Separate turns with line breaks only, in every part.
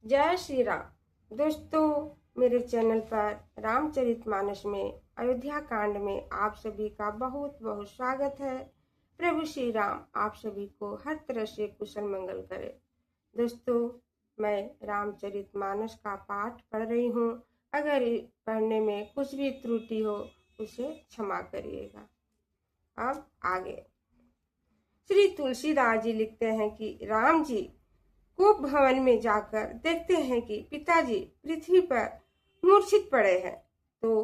जय श्री राम। दोस्तों, मेरे चैनल पर रामचरितमानस में अयोध्या कांड में आप सभी का बहुत बहुत स्वागत है। प्रभु श्री राम आप सभी को हर तरह से कुशल मंगल करे। दोस्तों, मैं रामचरितमानस का पाठ पढ़ रही हूँ। अगर पढ़ने में कुछ भी त्रुटि हो उसे क्षमा करिएगा। अब आगे श्री तुलसीदास जी लिखते हैं कि राम जी कूप भवन में जाकर देखते हैं कि पिताजी पृथ्वी पर मूर्छित पड़े हैं। तो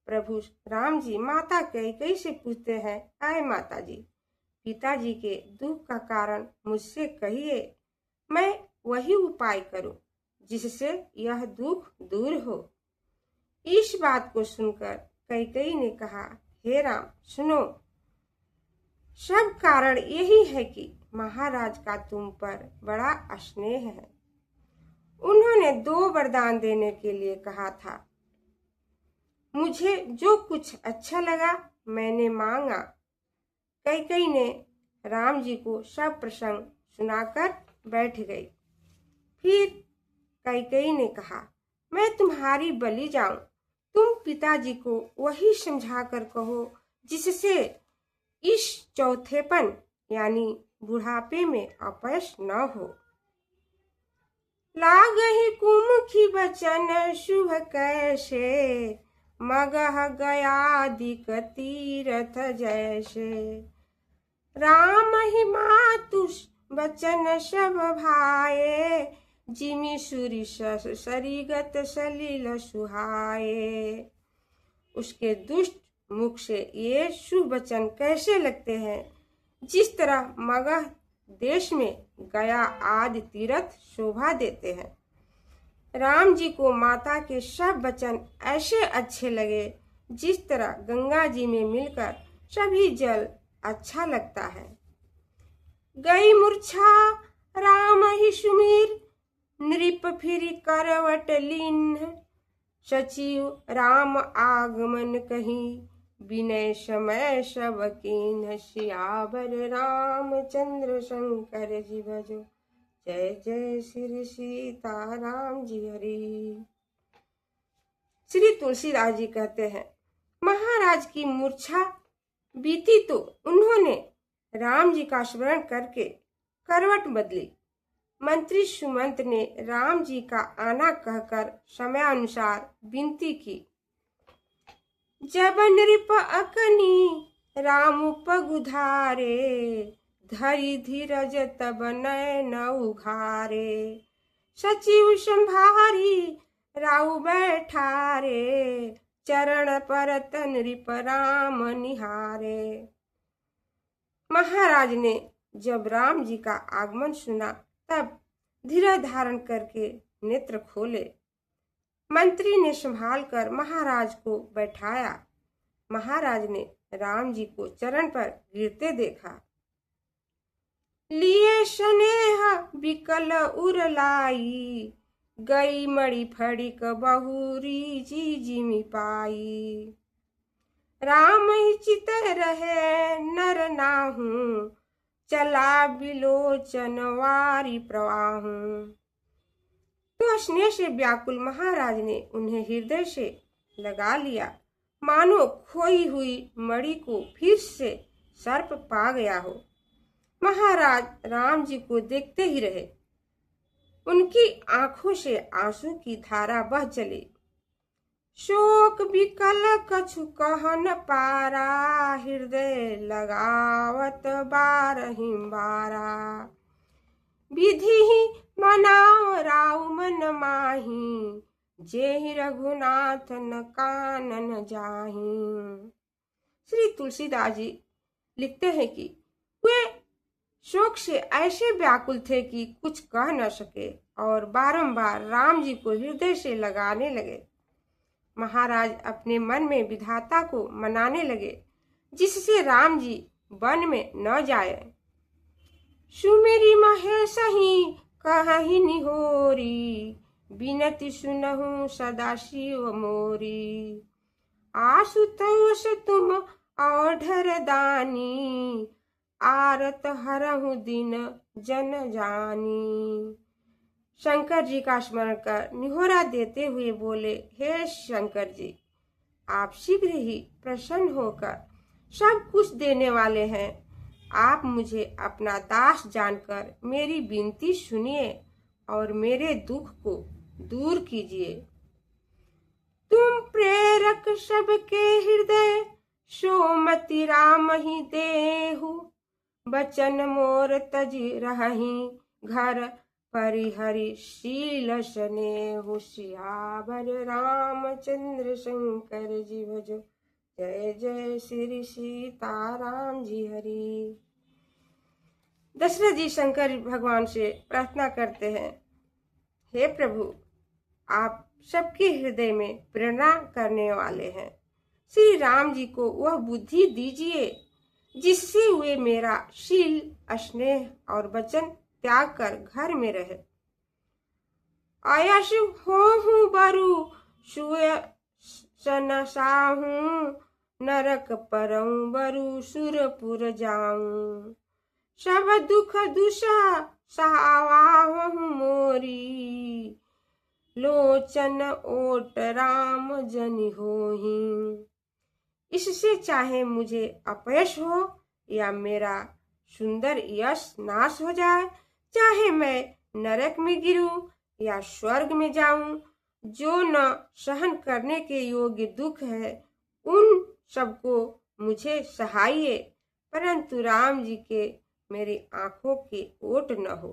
प्रभु राम जी माता कैकेयी से पूछते हैं, आए माता जी, पिताजी के दुख का कारण मुझसे कहिए, मैं वही उपाय करूं जिससे यह दुख दूर हो। इस बात को सुनकर कैकेयी ने कहा, हे राम सुनो, सब कारण यही है कि महाराज का तुम पर बड़ा स्नेह है। उन्होंने 2 वरदान देने के लिए कहा था। मुझे जो कुछ अच्छा लगा मैंने मांगा। कैकेयी ने राम जी को सब प्रसंग सुनाकर बैठ गई। फिर कैकेयी ने कहा, मैं तुम्हारी बलि जाऊं। तुम पिताजी को वही समझाकर कहो जिससे इस चौथेपन यानी बुढ़ापे में अपयश न हो। लागहि कुमुखी बचन शुभ कैसे, मगह गयादिक तीरथ जैसे। राम ही मातु बचन सब भाए, जिमि सुरि सरिगत सलिल सुहाए। उसके दुष्ट मुख से ये शुभ वचन कैसे लगते हैं, जिस तरह मगध देश में गया आदि तीर्थ शोभा देते हैं। राम जी को माता के सब वचन ऐसे अच्छे लगे जिस तरह गंगा जी में मिलकर सभी जल अच्छा लगता है। गई मूर्छा राम ही सुमीर, नृप फिर करवट लीन। सचिव राम आगमन कहीं, विनय समय सब कीन्ह। सियावर रामचंद्र शंकर जी भजो, जय जय श्री सीताराम जी हरि। श्री तुलसीदास जी कहते हैं, महाराज की मूर्छा बीती तो उन्होंने राम जी का स्मरण करके करवट बदली। मंत्री सुमंत ने राम जी का आना कहकर समयानुसार विनती की। जब नृप अकनी राम पगुधारे, धरि धीरज तब नयन उघारे। सचिव संभारी राउ बैठारे, चरण परत नृप राम निहारे। महाराज ने जब राम जी का आगमन सुना तब धीरज धारण करके नेत्र खोले। मंत्री ने संभाल कर महाराज को बैठाया। महाराज ने राम जी को चरण पर गिरते देखा। लिए स्नेह बिकल उरलाई, गई मणि फड़िक बहुरी जी जिमि पाई। राम ही चित रहे नर नाहू, चला बिलोचन वारी प्रवाहू। तो स्नेह से व्याकुल महाराज ने उन्हें हृदय से लगा लिया, मानो खोई हुई मणि को फिर से सर्प पा गया हो। महाराज राम जी को देखते ही रहे। उनकी आंखों से आंसू की धारा बह चली। शोक विकल कछु कह न पारा, हृदय लगावत बारहि बारा। विधि मनाओ राउ मन माही, जेहि रघुनाथ न कानन जाही। श्री तुलसीदास जी लिखते हैं कि वे शोक से ऐसे व्याकुल थे कि कुछ कह न सके और बारंबार राम जी को हृदय से लगाने लगे। महाराज अपने मन में विधाता को मनाने लगे जिससे राम जी वन में न जाए। सुमेरी महेश ही कहहि निहोरी, बिनति सुनहु सदाशिव मोरी। आशुतोष तुम औढ़र दानी, आरत हरहु दिन जन जानी। शंकर जी का स्मरण कर निहोरा देते हुए बोले, हे शंकर जी, आप शीघ्र ही प्रसन्न होकर सब कुछ देने वाले हैं। आप मुझे अपना दास जानकर मेरी विनती सुनिए और मेरे दुख को दूर कीजिए। तुम प्रेरक सबके हृदय, सोमति राम ही देहु। बचन मोर तजी रहहि, घर परिहरि शील स्नेहु। सियावर रामचंद्र शंकर जी भजो, जय जय श्री सीताराम जी हरि। दशरथ जी शंकर भगवान से प्रार्थना करते हैं, हे प्रभु, आप सबके हृदय में प्रेरणा करने वाले हैं। श्री राम जी को वह बुद्धि दीजिए जिससे वे मेरा शील, स्नेह और वचन त्याग कर घर में रहे। आयस होहु बरु सुय सनसाहूं, नरक परऊं बरु सुरपुर जाऊं। सब दुख दुसह सहावाहु मोरी, लोचन ओट राम जनि होहि। इससे चाहे मुझे अपयश हो या मेरा सुंदर यश नाश हो जाए, चाहे मैं नरक में गिरूं या स्वर्ग में जाऊं, जो न सहन करने के योग्य दुख है उन सबको मुझे सहाइए, परंतु राम जी के मेरी आंखों के ओट न हो।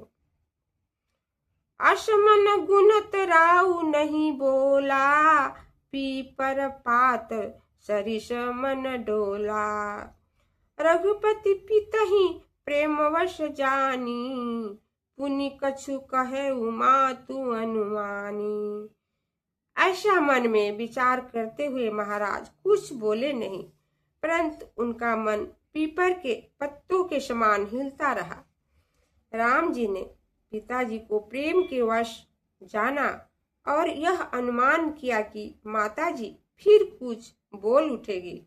असमन गुणत राउ नहीं बोला, पीपर पात सरिस मन डोला। रघुपति पितहि प्रेमवश जानी, पुनि कछु कहे मातु अनुमानी। ऐसा मन में विचार करते हुए महाराज कुछ बोले नहीं, परंतु उनका मन पीपर के पत्तों के समान हिलता रहा। राम जी ने पिताजी को प्रेम के वश जाना और यह अनुमान किया कि माताजी फिर कुछ बोल उठेगी।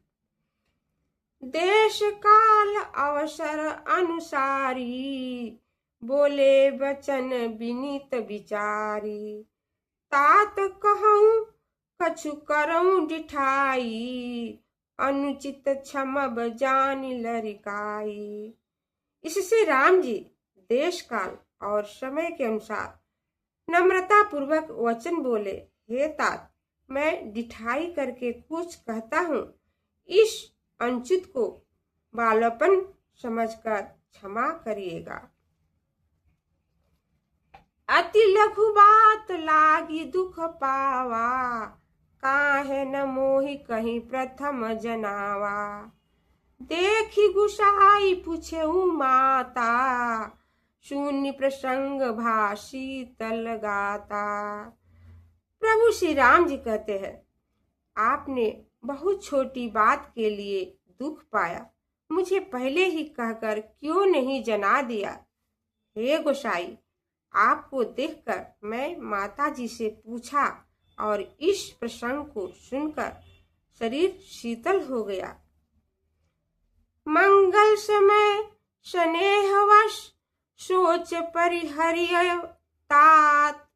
देश काल अवसर अनुसारी, बोले वचन विनीत विचारी। तात कहूँ कछु करऊं डिठाई, अनुचित क्षमब जानि लरिकाई। इससे राम जी देश काल और समय के अनुसार नम्रता पूर्वक वचन बोले, हे तात, मैं डिठाई करके कुछ कहता हूँ, इस अनुचित को बालपन समझकर क्षमा करिएगा। अति लघु बात लागी दुख पावा, काहे न मोहि कहीं प्रथम जनावा। देखी गुसाई पूछे माता, शून्य प्रसंग भाषी तल गाता। प्रभु श्री राम जी कहते हैं, आपने बहुत छोटी बात के लिए दुख पाया, मुझे पहले ही कहकर क्यों नहीं जना दिया। हे गोसाई, आपको देखकर मैं माता जी से पूछा और इस प्रसंग को सुनकर शरीर शीतल हो गया। मंगल समय स्नेहवश सोच परिहरिय तात,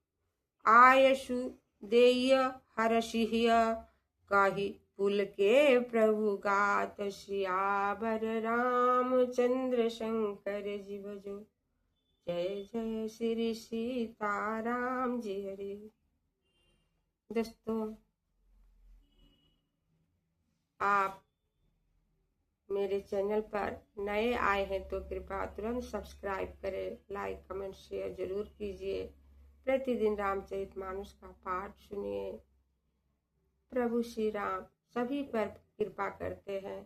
आयसु देय हरषिय कही पुल के प्रभु गात। सियावर रामचंद्र शंकर जी भजो, जय जय श्री सीताराम जी हरि। दोस्तों, आप मेरे चैनल पर नए आए हैं तो कृपया तुरंत सब्सक्राइब करें, लाइक कमेंट शेयर जरूर कीजिए। प्रतिदिन रामचरितमानस का पाठ सुनिए। प्रभु श्री राम सभी पर कृपा करते हैं।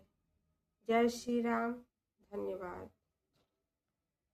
जय श्री राम। धन्यवाद।